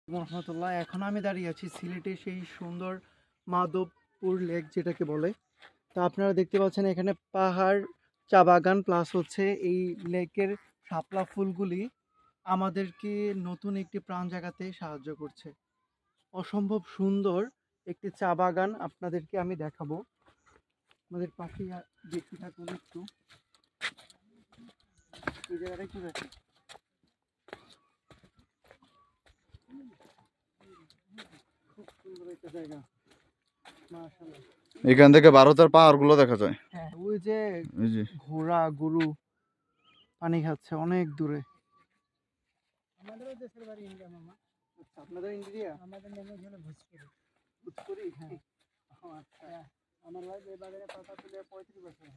রহমতুল্লাহ। এখন আমি দাঁড়িয়ে আছি সিলেটে সেই সুন্দর মাধবপুর লেক যেটাকে বলে। তা আপনারা দেখতে পাচ্ছেন এখানে পাহাড়, চা বাগান প্লাস হচ্ছে এই লেকের শাপলা ফুলগুলি আমাদেরকে নতুন একটি প্রাণ জাগাতে সাহায্য করছে। অসম্ভব সুন্দর একটি চা বাগান আপনাদেরকে আমি দেখাবো। আমাদের পাখি দেখতে থাকুন একটু। এই জায়গাটা কি দেখেন, খুব সুন্দর একটা জায়গা মাশাআল্লাহ। এখান থেকে ভারতের পাহাড় গুলো দেখা যায়। হ্যাঁ, ওই যে ঘোড়া গরু পানি খাচ্ছে অনেক দূরে। আমাদেরও দেশের বাড়ি ইন্ডিয়া মামা। আচ্ছা, আপনাদের ইন্ডিয়া? আমাদের নাম হলো ভোজপুরি। ভোজপুরি, হ্যাঁ। আচ্ছা, আমার ভাই এই বাগানে পাতা তুলে 35 বছর।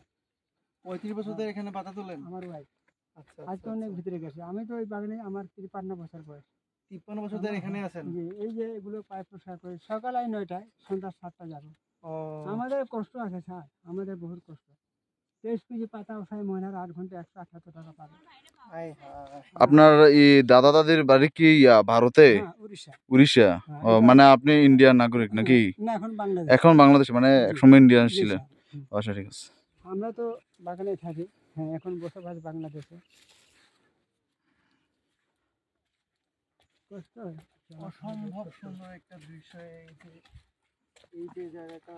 35 বছর ধরে এখানে পাতা তোলেন? আমার ভাই। আচ্ছা, আজকে অনেক ভিতরে গেছে। আমি তো এই বাগানে আমার 53 বছর বয়স। 53 বছর ধরে এখানে আছেন? জি, এই যে এগুলো পাইপ প্রসার করে সকাল 9টায় সন্ধ্যা 7টা যাবে। ও, আমাদের কষ্ট আছে স্যার, আমাদের বহুত কষ্ট। 23 কেজি পাতা উঠায় মহিলার 8 ঘন্টা 178 টাকা পাবে। আপনার এই দাদা দাদির বাড়ি কি ভারতে? উড়িষ্যা। ও, মানে আপনি ইন্ডিয়ান নাগরিক নাকি? না, এখন বাংলাদেশ। এখন বাংলাদেশ, মানে একসময় ইন্ডিয়ান ছিলেন। আচ্ছা, ঠিক আছে। আমরা তো বাগানে থাকি। হ্যাঁ, এখন বসবাস বাংলাদেশে। অসম্ভব সুন্দর একটা দৃশ্য। এই যে জায়গাটা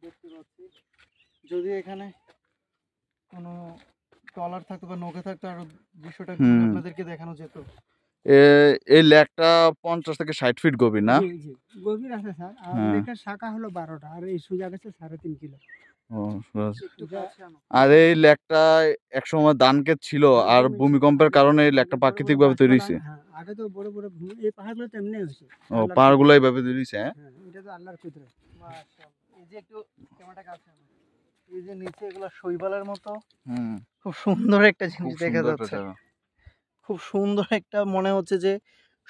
দেখতে পাচ্ছি, যদি এখানে কোনো ট্রলার থাকতো বা নৌকা থাকতো আর দৃশ্যটা আপনাদেরকে দেখানো যেত। এই লেকটা 50 থেকে 60 ফিট গভীর, না? জি জি, গভীর আছে স্যার। আর লেকের শাখা হলো 12টা আর এই সোজা গেছে 3.5 কিলো। আর এই লেকটা একসময় ধানক্ষেত ছিল, আর ভূমিকম্পের কারণে এই লেকটা প্রাকৃতিক ভাবে তৈরি হয়েছে। আগে তো বড় বড় এই পাহাড়গুলো তেমনি হয়েছে। ও, পাহাড়গুলো এইভাবে তৈরি হয়েছে। হ্যাঁ, এটা তো আল্লাহর কুদরত। মাশাআল্লাহ। এই যে একটু ক্যামেরাটা কাছে আনো। এই যে নিচে এগুলা শৈবালের মতো খুব সুন্দর একটা জিনিস দেখা যাচ্ছে। খুব সুন্দর একটা, মনে হচ্ছে যে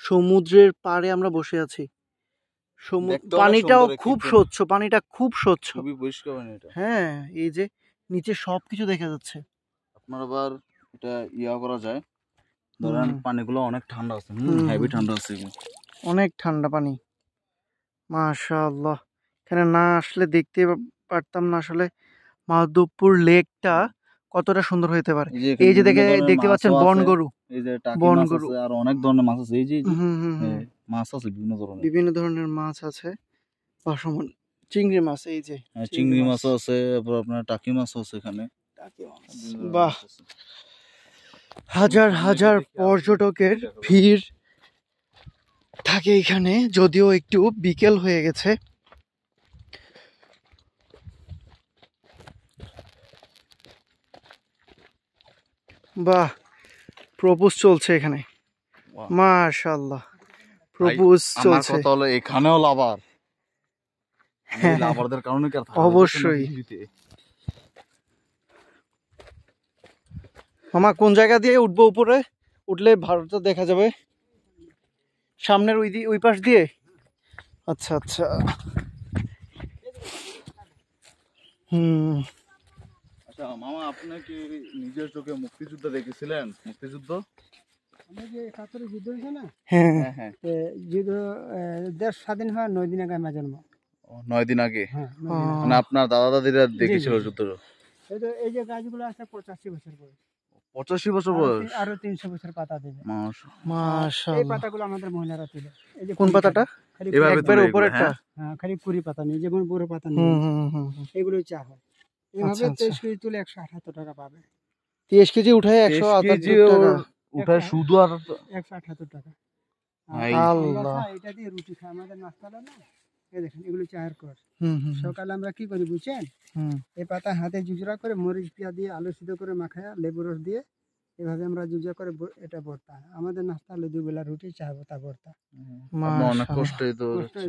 সমুদ্রের পাড়ে আমরা বসে আছি। পানিটাও খুব স্বচ্ছ, পানিটা খুব স্বচ্ছ, খুবই পরিষ্কার পানি এটা। হ্যাঁ, এই যে নিচে সবকিছু দেখা যাচ্ছে। আপনার আবার এটা করা যায়, ধরেন পানিগুলো অনেক ঠান্ডা আছে, হেভি ঠান্ডা আছে, অনেক ঠান্ডা পানি। মাশাআল্লাহ, এখানে না আসলে দেখতে পারতাম না আসলে মাধবপুর লেকটা কতটা সুন্দর হতে পারে। এই যে দেখতে পাচ্ছেন বনগরু, এই যে বনগরু, আর অনেক ধরনের মাছ আছে। এই যে মাছ আছে, বিভিন্ন ধরনের মাছ আছে। চিংড়ি মাছ, এই যে চিংড়ি মাছ আছে, তারপর আপনার টাকি মাছ আছে এখানে। বাহ, হাজার হাজার পর্যটকের ভিড় থাকে এখানে, যদিও একটু বিকেল হয়ে গেছে। বাহ, প্রপোজ চলছে এখানে। মাশাআল্লাহ, প্রপোজ চলছে। আমার কথা হলো এখানেও লাভার, লাভারদের কারণে কি অবশ্যই। মামা কোন জায়গা দিয়ে উঠবো? উপরে উঠলে ভারত দেখা যাবে সামনের ওই পাশ দিয়ে। আচ্ছা আচ্ছা, আচ্ছা মামা, আপনি কি নিজের চোখে মুক্তিযুদ্ধ দেখেছিলেন? মুক্তিযুদ্ধ, যে 71 যুদ্ধ হয়েছে না? হ্যাঁ হ্যাঁ, যুদ্ধ দেশ স্বাধীন হওয়ার 9 দিন আগে আমার জন্ম। 9 দিন আগে? মানে আপনার দাদা দাদিরা দেখেছিল যুদ্ধ? এই যে গাছগুলো আছে 85 বছর বয়স। 85 বছর বয়স? আরো 300 বছর পাতা দেবে। মাশাআল্লাহ। এই পাতাগুলো আমাদের মহিলারা তুলে। এই যে কোন পাতাটা? একবারে উপরেরটা। হ্যাঁ, খালি কুড়ি পাতা নেই, যেমন বড় পাতা নেই। এগুলোই চা হয়। এইভাবে 23 কেজি তুলে 178 টাকা পাবে। 23 কেজি উঠায় 178 টাকা উঠায়, শুধু আর 178 টাকা। আল্লাহ, এটা দিয়ে রুটি খাই, আমাদের নাস্তাটা না। এই দেখেন, এগুলো চায়ের কর। সকালে আমরা কি করি বুঝছেন? এই পাতা হাতে জুজরা করে মরিচ পিয়া দিয়ে আলু সিদ্ধ করে মাখায়া লেবু রস দিয়ে এভাবে আমরা জুজরা করে এটা ভর্তা। আমাদের নাস্তা হলো 2 বেলা রুটি, চা, ভর্তা। অনেক কষ্ট।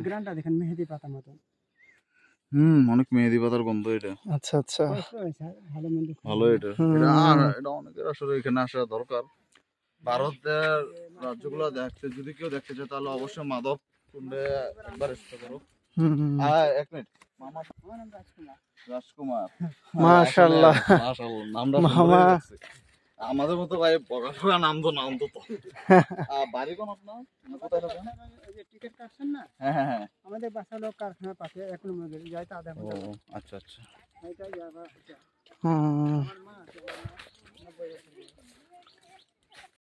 গ্রানটা দেখেন, মেহেদি পাতা মতো। অনেক মেহেদি পাতার গন্ধ এটা। আচ্ছা আচ্ছা, ভালো মন্দ ভালো। এটা অনেকের আসলে এখানে আসা দরকার। ভারতের রাজ্যগুলো দেখতে, যদি কেউ দেখতে চায় তাহলে অবশ্যই মাধবকুণ্ডে একবার এসে করো। এক মিনিট মামা, রাজকুমার। মাশাআল্লাহ, মামা আমাদের মতো ভাই পড়াশোনা নাম তো বাড়ি কোন আপনার? কোথায় থাকেন? আসছেন না, হ্যাঁ হ্যাঁ হ্যাঁ। আমাদের বাসা লোক কারখানার পাশে, 1 কিলোমিটার যাইতে আধা ও ঘন্টা। আচ্ছা আচ্ছা। এইটাই যাবা। আমার মা